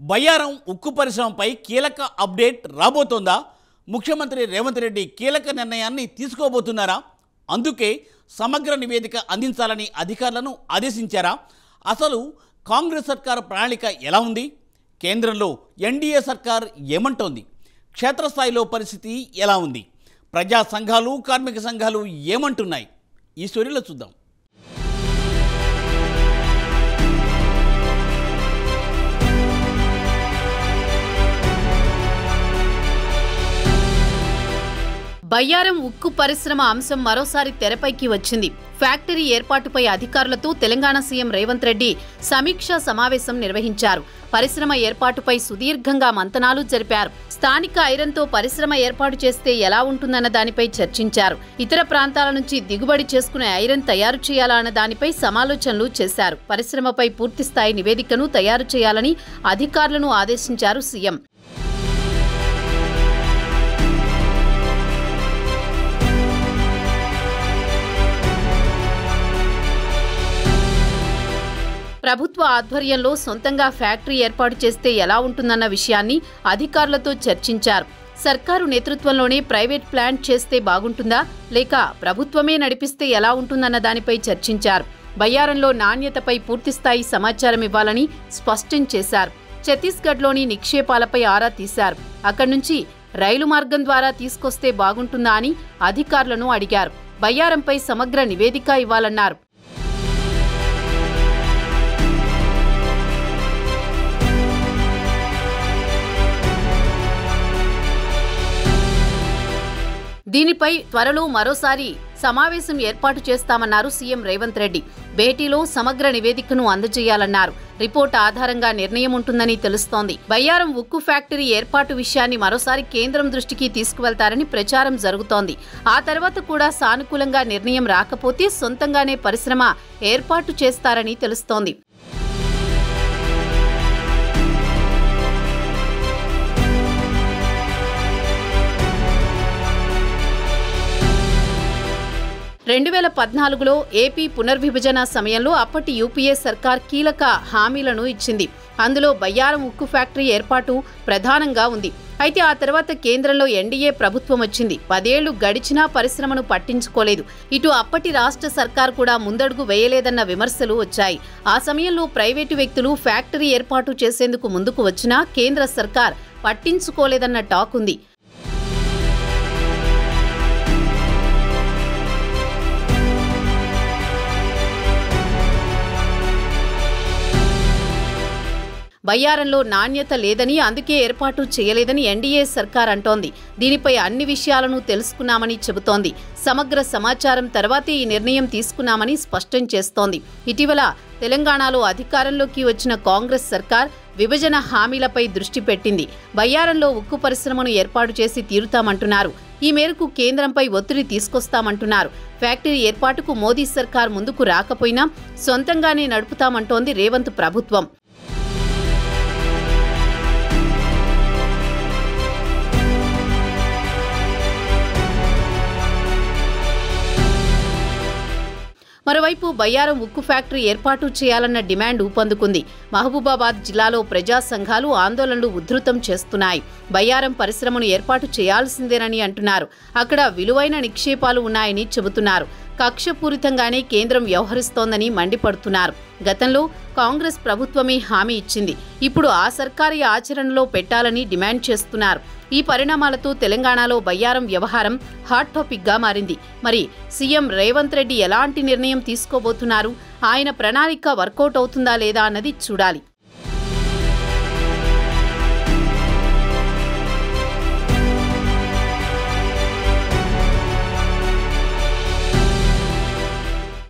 బయ్యారం ఉక్కు పరిశ్రమపై కీలక అప్డేట్ రాబోతోందా? ముఖ్యమంత్రి రేవంత్ రెడ్డి కీలక నిర్ణయాన్ని తీసుకోబోతున్నారా? అందుకే సమగ్ర నివేదిక అందించాలని అధికారులను ఆదేశించారా? అసలు కాంగ్రెస్ సర్కారు ప్రణాళిక ఎలా ఉంది? కేంద్రంలో ఎన్డీఏ సర్కార్ ఏమంటోంది? క్షేత్రస్థాయిలో పరిస్థితి ఎలా ఉంది? ప్రజా సంఘాలు, కార్మిక సంఘాలు ఏమంటున్నాయి? ఈ స్టోరీలో చూద్దాం. బయ్యారం ఉక్కు పరిశ్రమ అంశం మరోసారి తెరపైకి వచ్చింది. ఫ్యాక్టరీ ఏర్పాటుపై అధికారులతో తెలంగాణ సీఎం రేవంత్ రెడ్డి సమీక్షా సమావేశం నిర్వహించారు. పరిశ్రమ ఏర్పాటుపై సుదీర్ఘంగా మంతనాలు జరిపారు. స్థానిక ఐరన్తో పరిశ్రమ ఏర్పాటు చేస్తే ఎలా ఉంటుందన్న దానిపై చర్చించారు. ఇతర ప్రాంతాల నుంచి దిగుబడి చేసుకునే ఐరన్ తయారు చేయాలా అన్న దానిపై సమాలోచనలు చేశారు. పరిశ్రమపై పూర్తిస్థాయి నివేదికను తయారు చేయాలని అధికారులను ఆదేశించారు సీఎం. ప్రభుత్వ ఆధ్వర్యంలో సొంతంగా ఫ్యాక్టరీ ఏర్పాటు చేస్తే ఎలా ఉంటుందన్న విషయాన్ని అధికారులతో చర్చించారు. సర్కారు నేతృత్వంలోనే ప్రైవేట్ ప్లాంట్ చేస్తే బాగుంటుందా, లేక ప్రభుత్వమే నడిపిస్తే ఎలా ఉంటుందన్న దానిపై చర్చించారు. బయ్యారంలో నాణ్యతపై పూర్తిస్థాయి సమాచారం ఇవ్వాలని స్పష్టం చేశారు. ఛత్తీస్గఢ్లోని నిక్షేపాలపై ఆరా తీశారు. అక్కడి నుంచి రైలు మార్గం ద్వారా తీసుకొస్తే బాగుంటుందా అని అధికారులను అడిగారు. బయ్యారంపై సమగ్ర నివేదిక ఇవ్వాలన్నారు. దీనిపై త్వరలో మరోసారి సమావేశం ఏర్పాటు చేస్తామన్నారు సీఎం రేవంత్ రెడ్డి. భేటీలో సమగ్ర నివేదికను అందజేయాలన్నారు. రిపోర్ట్ ఆధారంగా నిర్ణయం ఉంటుందని తెలుస్తోంది. బయ్యారం ఉక్కు ఫ్యాక్టరీ ఏర్పాటు విషయాన్ని మరోసారి కేంద్రం దృష్టికి తీసుకువెళ్తారని ప్రచారం జరుగుతోంది. ఆ తర్వాత కూడా సానుకూలంగా నిర్ణయం రాకపోతే సొంతంగానే పరిశ్రమ ఏర్పాటు చేస్తారని తెలుస్తోంది. రెండు 2014లో ఏపీ పునర్విభజన సమయంలో అప్పటి యూపీఏ సర్కార్ కీలక హామీలను ఇచ్చింది. అందులో బయ్యారం ఉక్కు ఫ్యాక్టరీ ఏర్పాటు ప్రధానంగా ఉంది. అయితే ఆ తర్వాత కేంద్రంలో ఎన్డీఏ ప్రభుత్వం వచ్చింది. 10 ఏళ్లు గడిచినా పరిశ్రమను పట్టించుకోలేదు. ఇటు అప్పటి రాష్ట్ర సర్కార్ కూడా ముందడుగు వేయలేదన్న విమర్శలు వచ్చాయి. ఆ సమయంలో ప్రైవేటు వ్యక్తులు ఫ్యాక్టరీ ఏర్పాటు చేసేందుకు ముందుకు వచ్చినా కేంద్ర సర్కార్ పట్టించుకోలేదన్న టాక్ ఉంది. బయ్యారంలో నాణ్యత లేదని, అందుకే ఏర్పాటు చేయలేదని ఎన్డీఏ సర్కార్ అంటోంది. దీనిపై అన్ని విషయాలను తెలుసుకున్నామని చెబుతోంది. సమగ్ర సమాచారం తర్వాతే ఈ నిర్ణయం తీసుకున్నామని స్పష్టం చేస్తోంది. ఇటీవల తెలంగాణలో అధికారంలోకి వచ్చిన కాంగ్రెస్ సర్కార్ విభజన హామీలపై దృష్టి పెట్టింది. బయ్యారంలో ఉక్కు పరిశ్రమను ఏర్పాటు చేసి తీరుతామంటున్నారు. ఈ మేరకు కేంద్రంపై ఒత్తిడి తీసుకొస్తామంటున్నారు. ఫ్యాక్టరీ ఏర్పాటుకు మోదీ సర్కార్ ముందుకు రాకపోయినా సొంతంగానే నడుపుతామంటోంది రేవంత్ ప్రభుత్వం. మరోవైపు బయ్యారం ఉక్కు ఫ్యాక్టరీ ఏర్పాటు చేయాలన్న డిమాండ్ ఊపందుకుంది. మహబూబాబాద్ జిల్లాలో ప్రజా సంఘాలు ఆందోళనలు ఉధృతం చేస్తున్నాయి. బయ్యారం పరిశ్రమను ఏర్పాటు చేయాల్సిందేనని అంటున్నారు. అక్కడ విలువైన నిక్షేపాలు ఉన్నాయని చెబుతున్నారు. కక్షపూరితంగానే కేంద్రం వ్యవహరిస్తోందని మండిపడుతున్నారు. గతంలో కాంగ్రెస్ ప్రభుత్వమే హామీ ఇచ్చింది. ఇప్పుడు ఆ సర్కారీ ఆచరణలో పెట్టాలని డిమాండ్ చేస్తున్నారు. ఈ పరిణామాలతో తెలంగాణలో బయ్యారం వ్యవహారం హాట్ టాపిక్గా మారింది. మరి సీఎం రేవంత్ రెడ్డి ఎలాంటి నిర్ణయం తీసుకోబోతున్నారు? ఆయన ప్రణాళిక వర్కౌట్ అవుతుందా లేదా అన్నది చూడాలి.